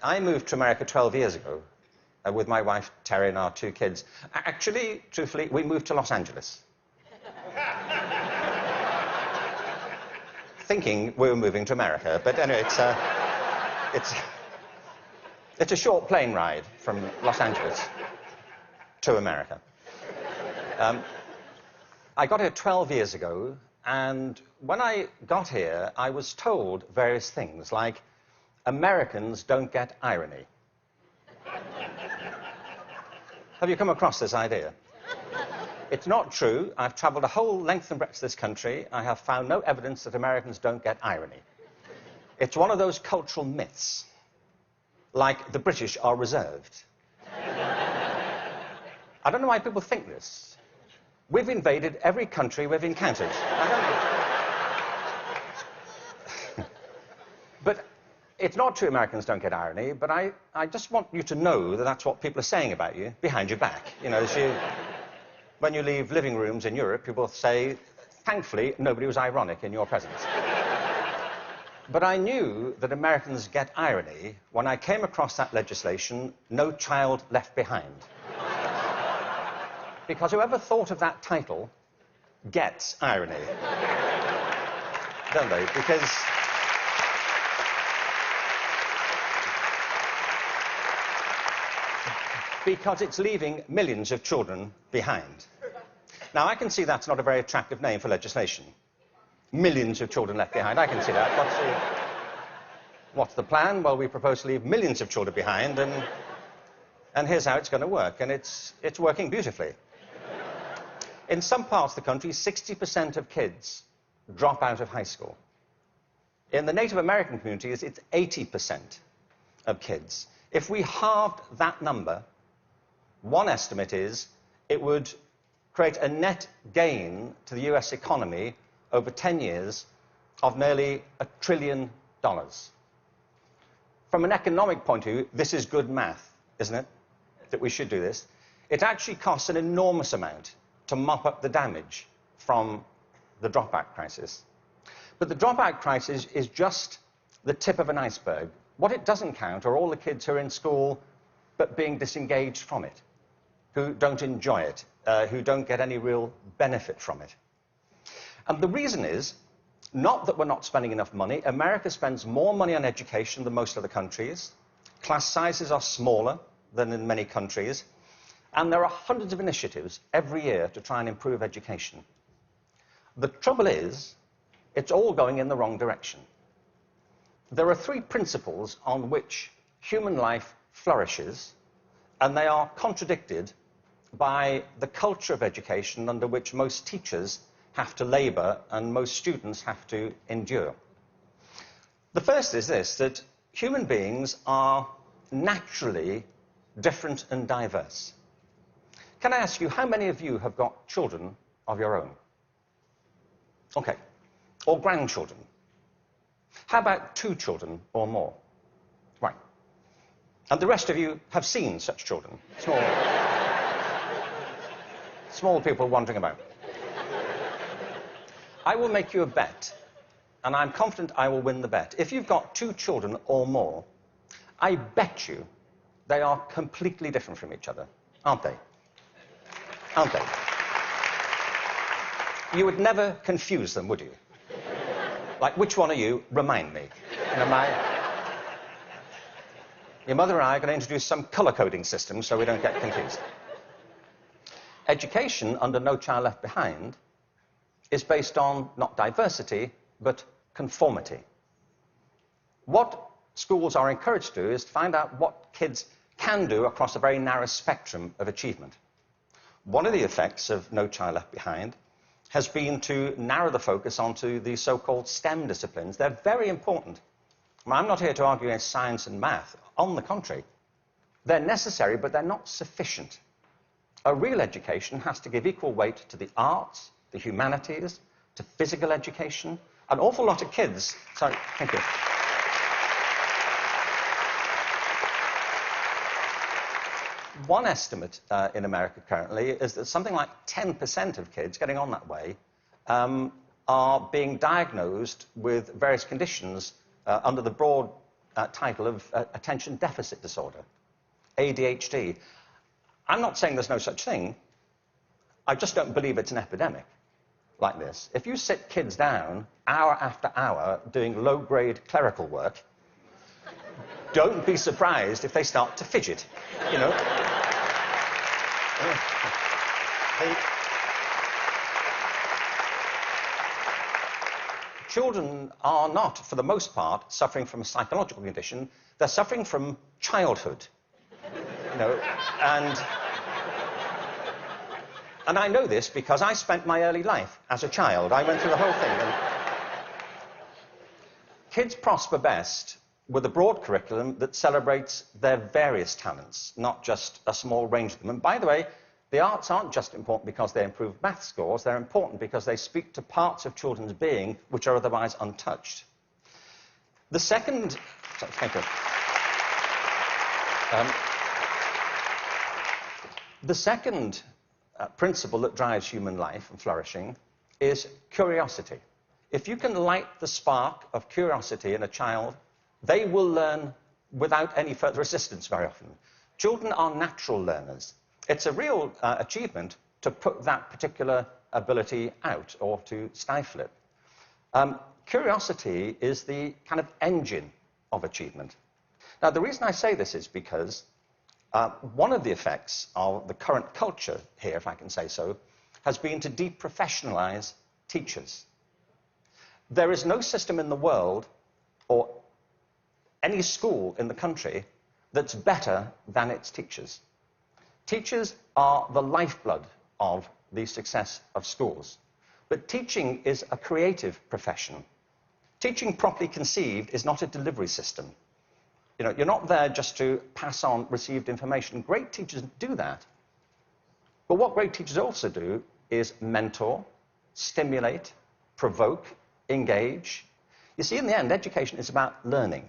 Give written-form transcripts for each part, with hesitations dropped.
I moved to America 12 years ago with my wife, Terry, and our 2 kids. Actually, truthfully, we moved to Los Angeles. Thinking we were moving to America, but anyway, it's a short plane ride from Los Angeles to America. I got here 12 years ago, and when I got here, I was told various things, like, Americans don't get irony. Have you come across this idea? It's not true. I've traveled a whole length and breadth of this country. I have found no evidence that Americans don't get irony. It's one of those cultural myths, like the British are reserved. I don't know why people think this. We've invaded every country we've encountered. I don't know. But it's not true Americans don't get irony, but I just want you to know that that's what people are saying about you behind your back. You know, when you leave living rooms in Europe, people say, thankfully, nobody was ironic in your presence. But I knew that Americans get irony when I came across that legislation, No Child Left Behind. Because whoever thought of that title gets irony. Don't they? Because it's leaving millions of children behind. Now, I can see that's not a very attractive name for legislation. Millions of children left behind. I can see that. What's the plan? Well, we propose to leave millions of children behind, and here's how it's going to work. And it's working beautifully. In some parts of the country, 60% of kids drop out of high school. In the Native American communities, it's 80% of kids. If we halved that number, one estimate is it would create a net gain to the US economy over 10 years of nearly $1 trillion. From an economic point of view, this is good math, isn't it? That we should do this. It actually costs an enormous amount to mop up the damage from the dropout crisis. But the dropout crisis is just the tip of an iceberg. What it doesn't count are all the kids who are in school but being disengaged from it, who don't enjoy it, who don't get any real benefit from it. And the reason is not that we're not spending enough money. America spends more money on education than most other countries. Class sizes are smaller than in many countries. And there are hundreds of initiatives every year to try and improve education. The trouble is, it's all going in the wrong direction. There are 3 principles on which human life flourishes, and they are contradicted by the culture of education under which most teachers have to labour and most students have to endure. The first is this, that human beings are naturally different and diverse. Can I ask you, how many of you have got children of your own? OK. Or grandchildren? How about 2 children or more? Right. And the rest of you have seen such children? Small people wandering about. I will make you a bet, and I'm confident I will win the bet. If you've got 2 children or more, I bet you they are completely different from each other, aren't they? Aren't they? You would never confuse them, would you? Like, which one are you? Remind me. Your mother and I are going to introduce some colour-coding system so we don't get confused. Education under No Child Left Behind is based on not diversity, but conformity. What schools are encouraged to do is to find out what kids can do across a very narrow spectrum of achievement. One of the effects of No Child Left Behind has been to narrow the focus onto the so-called STEM disciplines. They're very important. I'm not here to argue against science and math. On the contrary, they're necessary, but they're not sufficient. A real education has to give equal weight to the arts, the humanities, to physical education. An awful lot of kids... Sorry, thank you. One estimate in America currently is that something like 10% of kids getting on that way are being diagnosed with various conditions under the broad title of attention deficit disorder, ADHD. I'm not saying there's no such thing. I just don't believe it's an epidemic like this. If you sit kids down hour after hour doing low-grade clerical work, don't be surprised if they start to fidget, you know. Children are not, for the most part, suffering from a psychological condition. They're suffering from childhood, you know, and I know this because I spent my early life as a child. I went through the whole thing. And kids prosper best with a broad curriculum that celebrates their various talents, not just a small range of them. And by the way, the arts aren't just important because they improve math scores. They're important because they speak to parts of children's being which are otherwise untouched. The second... Thank you. The second principle that drives human life and flourishing is curiosity. If you can light the spark of curiosity in a child, they will learn without any further assistance very often. Children are natural learners. It's a real achievement to put that particular ability out or to stifle it. Curiosity is the kind of engine of achievement. Now, the reason I say this is because one of the effects of the current culture here, if I can say so, has been to deprofessionalize teachers. There is no system in the world or any school in the country that's better than its teachers. Teachers are the lifeblood of the success of schools. But teaching is a creative profession. Teaching properly conceived is not a delivery system. You know, you're not there just to pass on received information. Great teachers do that. But what great teachers also do is mentor, stimulate, provoke, engage. You see, in the end, education is about learning.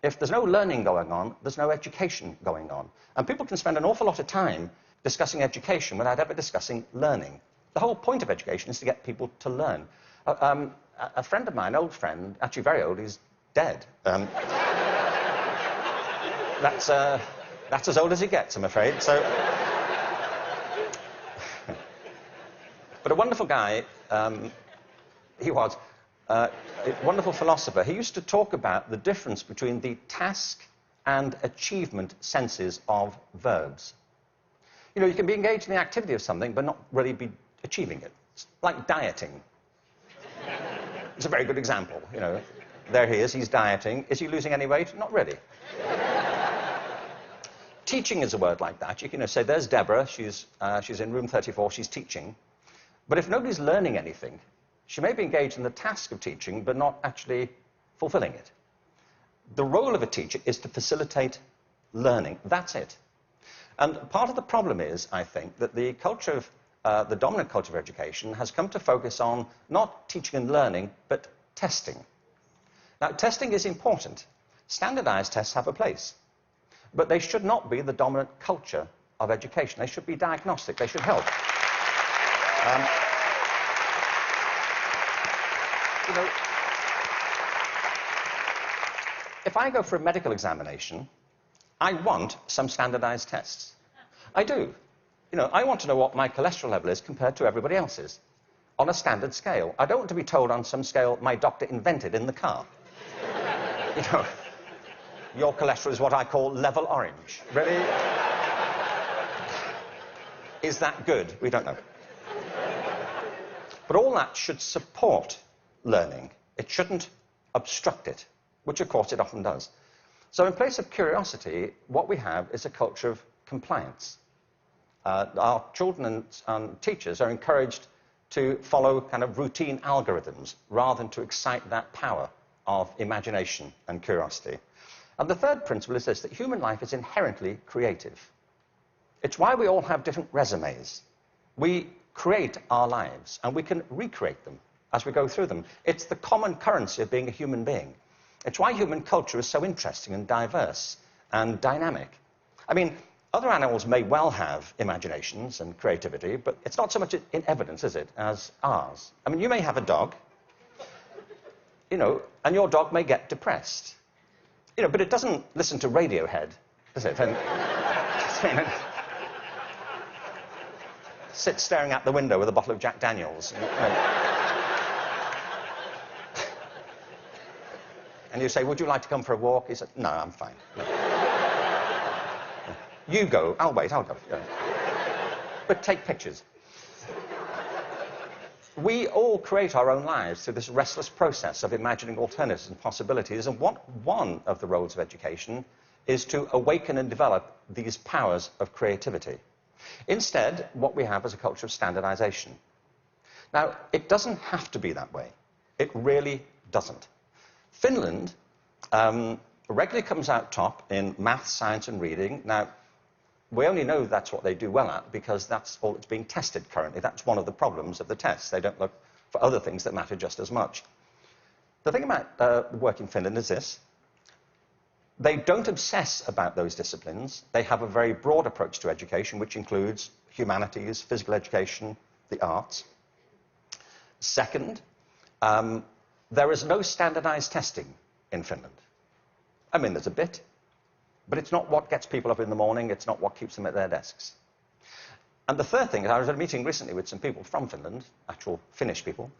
If there's no learning going on, there's no education going on. And people can spend an awful lot of time discussing education without ever discussing learning. The whole point of education is to get people to learn. A friend of mine, old friend, actually very old, he's dead. That's as old as it gets, I'm afraid. So, but a wonderful guy, he was. A wonderful philosopher. He used to talk about the difference between the task and achievement senses of verbs. You know, you can be engaged in the activity of something but not really be achieving it. It's like dieting. It's a very good example, you know. There he is, he's dieting. Is he losing any weight? Not really. Teaching is a word like that. You can say, there's Deborah, she's in room 34, she's teaching. But if nobody's learning anything, she may be engaged in the task of teaching, but not actually fulfilling it. The role of a teacher is to facilitate learning. That's it. And part of the problem is, I think, that the culture of, the dominant culture of education has come to focus on not teaching and learning, but testing. Now, testing is important. Standardized tests have a place. But they should not be the dominant culture of education. They should be diagnostic. They should help. You know, if I go for a medical examination, I want some standardized tests. I do. You know, I want to know what my cholesterol level is compared to everybody else's on a standard scale. I don't want to be told on some scale my doctor invented in the car. You know, your cholesterol is what I call level orange. Really? Is that good? We don't know. But all that should support learning. It shouldn't obstruct it, which of course it often does. So in place of curiosity, what we have is a culture of compliance. Our children and teachers are encouraged to follow kind of routine algorithms rather than to excite that power of imagination and curiosity. And the third principle is this, that human life is inherently creative. It's why we all have different resumes. We create our lives, and we can recreate them as we go through them. It's the common currency of being a human being. It's why human culture is so interesting and diverse and dynamic. I mean, other animals may well have imaginations and creativity, but it's not so much in evidence, is it, as ours. I mean, you may have a dog, you know, and your dog may get depressed. You know, but it doesn't listen to Radiohead, does it? And, sit staring out the window with a bottle of Jack Daniels. And you say, would you like to come for a walk? He said, no, I'm fine. No. You go. I'll wait, I'll go. Yeah. But take pictures. We all create our own lives through this restless process of imagining alternatives and possibilities, and one of the roles of education is to awaken and develop these powers of creativity. Instead, what we have is a culture of standardization. Now, it doesn't have to be that way. It really doesn't. Finland regularly comes out top in math, science, and reading. Now, we only know that's what they do well at because that's all that's being tested currently. That's one of the problems of the tests. They don't look for other things that matter just as much. The thing about the work in Finland is this. They don't obsess about those disciplines. They have a very broad approach to education, which includes humanities, physical education, the arts. Second, there is no standardized testing in Finland. I mean, there's a bit, but it's not what gets people up in the morning. It's not what keeps them at their desks. And the third thing is, I was at a meeting recently with some people from Finland, actual Finnish people,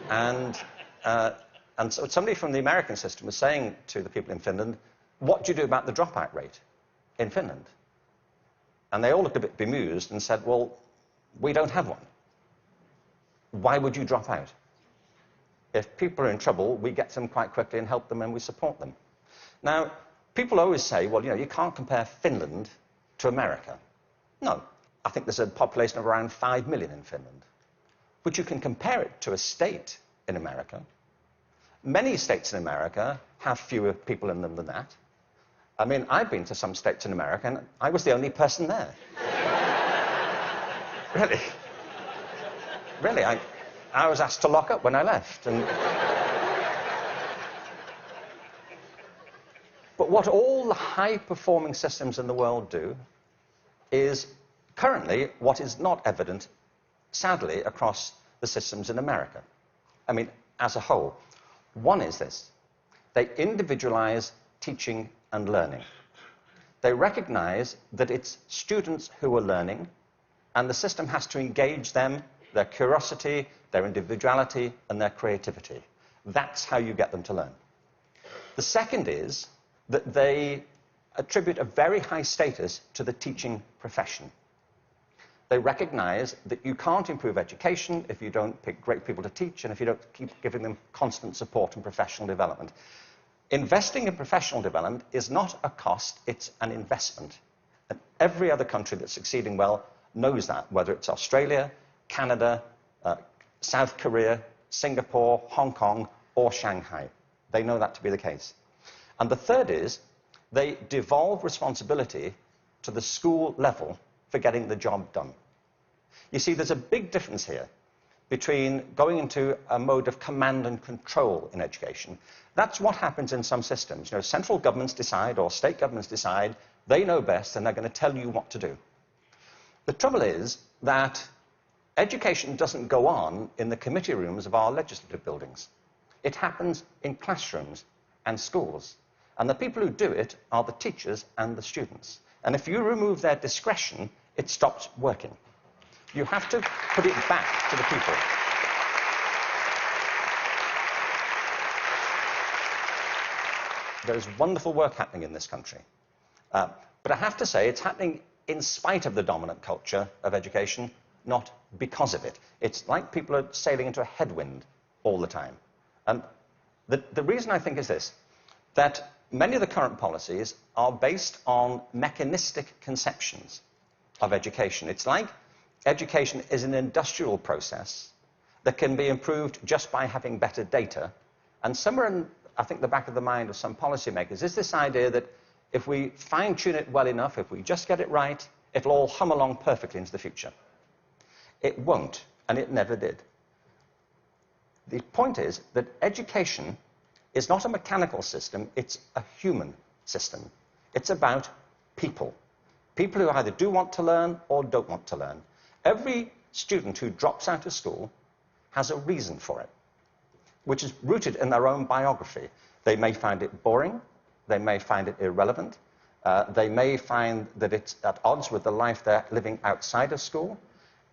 and so somebody from the American system was saying to the people in Finland, what do you do about the dropout rate in Finland? And they all looked a bit bemused and said, well, we don't have one. Why would you drop out? If people are in trouble, we get them quite quickly and help them and we support them. Now, people always say, well, you know, you can't compare Finland to America. No, I think there's a population of around 5 million in Finland. But you can compare it to a state in America. Many states in America have fewer people in them than that. I mean, I've been to some states in America, and I was the only person there. Really. Really, I was asked to lock up when I left. But what all the high-performing systems in the world do is currently what is not evident, sadly, across the systems in America. I mean, as a whole. One is this. They individualize teaching and learning. They recognize that it's students who are learning, and the system has to engage them, their curiosity, their individuality, and their creativity. That's how you get them to learn. The second is that they attribute a very high status to the teaching profession. They recognize that you can't improve education if you don't pick great people to teach and if you don't keep giving them constant support and professional development. Investing in professional development is not a cost, it's an investment. And every other country that's succeeding well knows that, whether it's Australia, Canada, South Korea, Singapore, Hong Kong, or Shanghai. They know that to be the case. And the third is they devolve responsibility to the school level for getting the job done. You see, there's a big difference here between going into a mode of command and control in education. That's what happens in some systems. You know, central governments decide or state governments decide, they know best and they're going to tell you what to do. The trouble is that education doesn't go on in the committee rooms of our legislative buildings. It happens in classrooms and schools. And the people who do it are the teachers and the students. And if you remove their discretion, it stops working. You have to put it back to the people. There's wonderful work happening in this country. But I have to say, it's happening in spite of the dominant culture of education, not because of it. It's like people are sailing into a headwind all the time. The reason I think is this, that many of the current policies are based on mechanistic conceptions of education. It's like education is an industrial process that can be improved just by having better data. And somewhere in, I think, the back of the mind of some policymakers is this idea that if we fine-tune it well enough, if we just get it right, it'll all hum along perfectly into the future. It won't, and it never did. The point is that education is not a mechanical system, it's a human system. It's about people. People who either do want to learn or don't want to learn. Every student who drops out of school has a reason for it, which is rooted in their own biography. They may find it boring, They may find it irrelevant. They may find that it's at odds with the life they're living outside of school.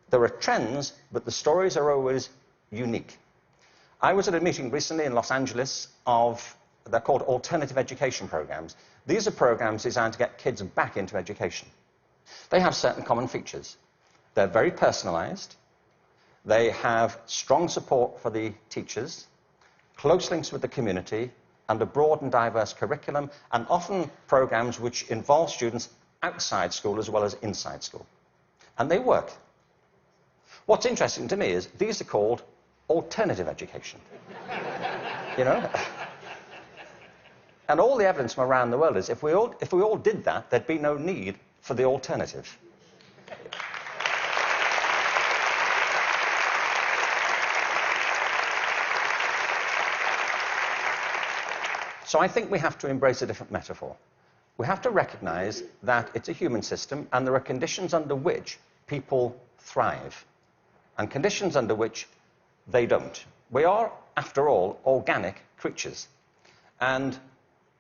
There are trends, but the stories are always unique. I was at a meeting recently in Los Angeles they're called alternative education programs. These are programs designed to get kids back into education. They have certain common features. They're very personalized. They have strong support for the teachers, close links with the community, and a broad and diverse curriculum, and often programs which involve students outside school as well as inside school. And they work. What's interesting to me is these are called alternative education. You know? And all the evidence from around the world is if we all did that, there'd be no need for the alternative. So I think we have to embrace a different metaphor. We have to recognize that it's a human system and there are conditions under which people thrive and conditions under which they don't. We are, after all, organic creatures. And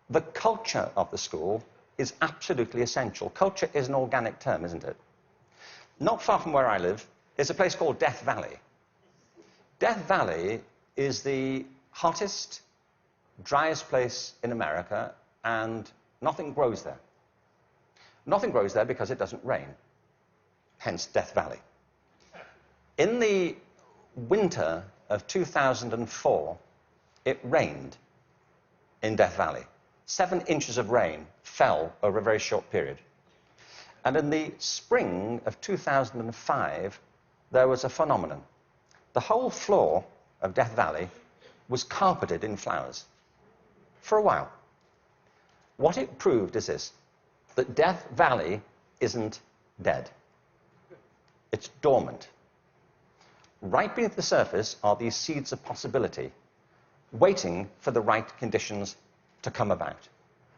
the culture of the school is absolutely essential. Culture is an organic term, isn't it? Not far from where I live is a place called Death Valley. Death Valley is the hottest, driest place in America, and nothing grows there. Nothing grows there because it doesn't rain, hence Death Valley. In the winter of 2004, it rained in Death Valley. 7 inches of rain fell over a very short period. And in the spring of 2005, there was a phenomenon. The whole floor of Death Valley was carpeted in flowers. For a while. What it proved is this, that Death Valley isn't dead. It's dormant. Right beneath the surface are these seeds of possibility, waiting for the right conditions to come about.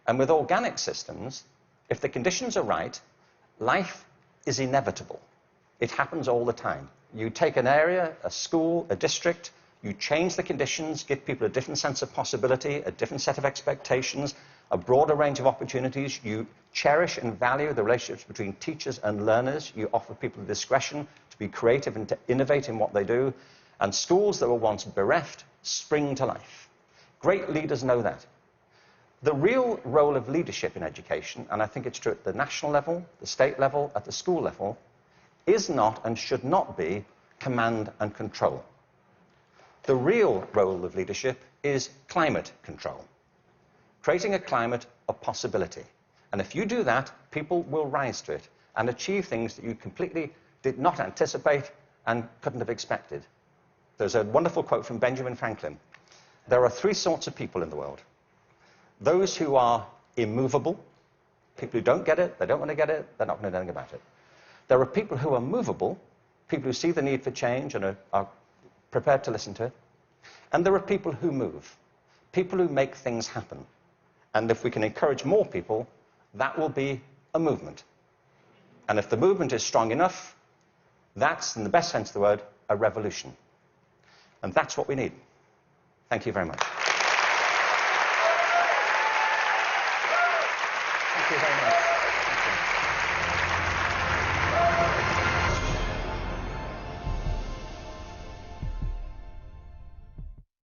And with organic systems, if the conditions are right, life is inevitable. It happens all the time. You take an area, a school, a district, you change the conditions, give people a different sense of possibility, a different set of expectations, a broader range of opportunities. You cherish and value the relationships between teachers and learners. You offer people the discretion to be creative and to innovate in what they do. And schools that were once bereft spring to life. Great leaders know that. The real role of leadership in education, and I think it's true at the national level, the state level, at the school level, is not and should not be command and control. The real role of leadership is climate control, creating a climate of possibility. And if you do that, people will rise to it and achieve things that you completely did not anticipate and couldn't have expected. There's a wonderful quote from Benjamin Franklin. There are 3 sorts of people in the world. Those who are immovable, people who don't get it, they don't want to get it, they're not going to do anything about it. There are people who are movable, people who see the need for change and are prepared to listen to it. And there are people who move, people who make things happen. And if we can encourage more people, that will be a movement. And if the movement is strong enough, that's, in the best sense of the word, a revolution. And that's what we need. Thank you very much. Thank you very much. Thank you.